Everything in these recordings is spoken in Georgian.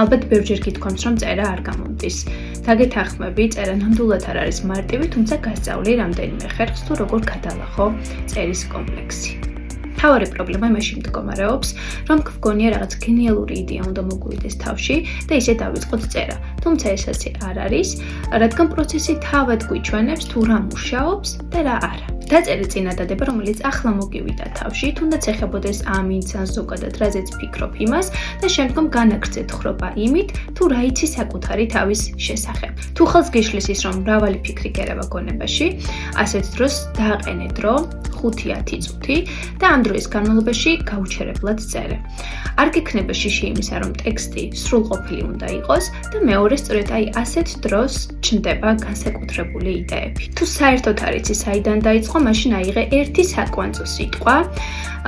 ალბათ ბევრჯერ გითქვამს, რომ წერა არ გამომდის. დაგეთანხმები, წერა ნამდვილად არ არის მარტივი, თუმცა გასწავლი რამდენიმე ხერხს თუ როგორ გადალახო წერის კომპლექსი. თავარი პრობლემა იმაში მდგომარეობს, რომ გვგონია რაღაც გენიალური იდეა უნდა მოგვივიდეს თავში და ისე დავიწყოთ წერა. თუმცა ეს ასე არ არის, რადგან პროცესი თავად გვიჩვენებს თუ რა მუშაობს და რა არა. დაწერე წინადადება, რომელიც ახლა მოგივიდა თავში, თუნდაც ეხებოდეს ამინც ან ზოგადად რაზეც ფიქრობ იმას და შემდგომ განაგრძე თხრობა იმით, თუ რა იცი საკუთარი თავის შესახებ. თუ ხელს გიშლის ის, რომ მრავალი ფიქრი გერევა გონებაში, ასეთ დროს დააყენე დრო 5-10 წუთი და ამ დროის განმავლობაში გაუჩერებლად წერე. არ გექნება შიში იმისა, რომ ტექსტი სრულყოფილი უნდა იყოს და მეორე სწორედ ასეთ დროს ჩნდება განსაკუთრებული იდეები. თუ საერთოდ არ იცი საიდან დაიწყო, მაშინ აიღე ერთი საკვანძო სიტყვა,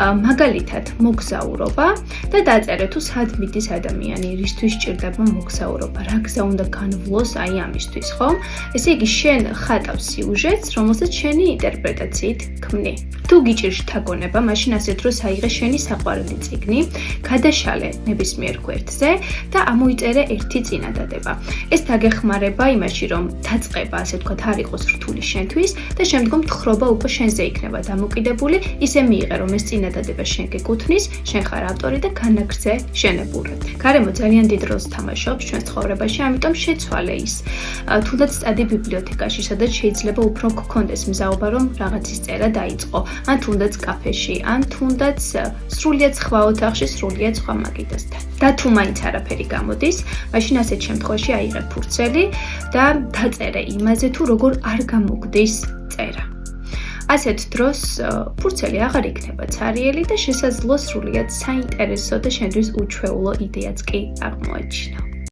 მაგალითად მოგზაურობა და დაწერე თუ სად მიდის ადამიანი, რისთვის სჭირდება მოგზაურობა, რა გზა უნდა განვლოს ამისთვის, ხო? ესე იგი შენ ხატავს სიუჟეტს, რომელსაც შენი ინტერპრეტაციით ქმნი. თუ გიჭირს შთაგონება, მაშინ ასეთ დროს აიღე შენი საყვარელი წიგნი, გადაშალე ნებისმიერ გვერდზე და ამოიწერე ერთი წინადადება. ეს დაგეხმარება იმაში, რომ დაწყება, ასე ვთქვათ, არ იყოს რთული შენთვის და შემდგომ თხრობა უკვე შენზე იქნება დამოკიდებული, ისე მიიღე, რომ ეს წინადადება შენ გეკუთვნის, შენ ხარ ავტორი და განაგრძე შენებურად. გარემო ძალიან დიდ როლს თამაშობს ჩვენს ცხოვრებაში, ამიტომ შეცვალე ის. თუნდაც წადი ბიბლიოთეკაში, სადაც შეიძლება უფრო გქონდეს მზაობა, რომ რაღაცის წერა დაიწყო. ან თუნდაც კაფეში, ან თუნდაც სრულიად სხვა ოთახში, სრულიად სხვა მაგიდასთან. და თუ მაინც არაფერი გამოდის, მაშინ ასეთ შემთხვევაში აიღე ფურცელი და დაწერე იმაზე, თუ როგორ არ გამოგდის წერა. ასეთ დროს ფურცელი აღარ იქნება ცარიელი და შესაძლოა სრულიად საინტერესო და შენთვის უჩვეულო იდეაც კი აღმოაჩინო.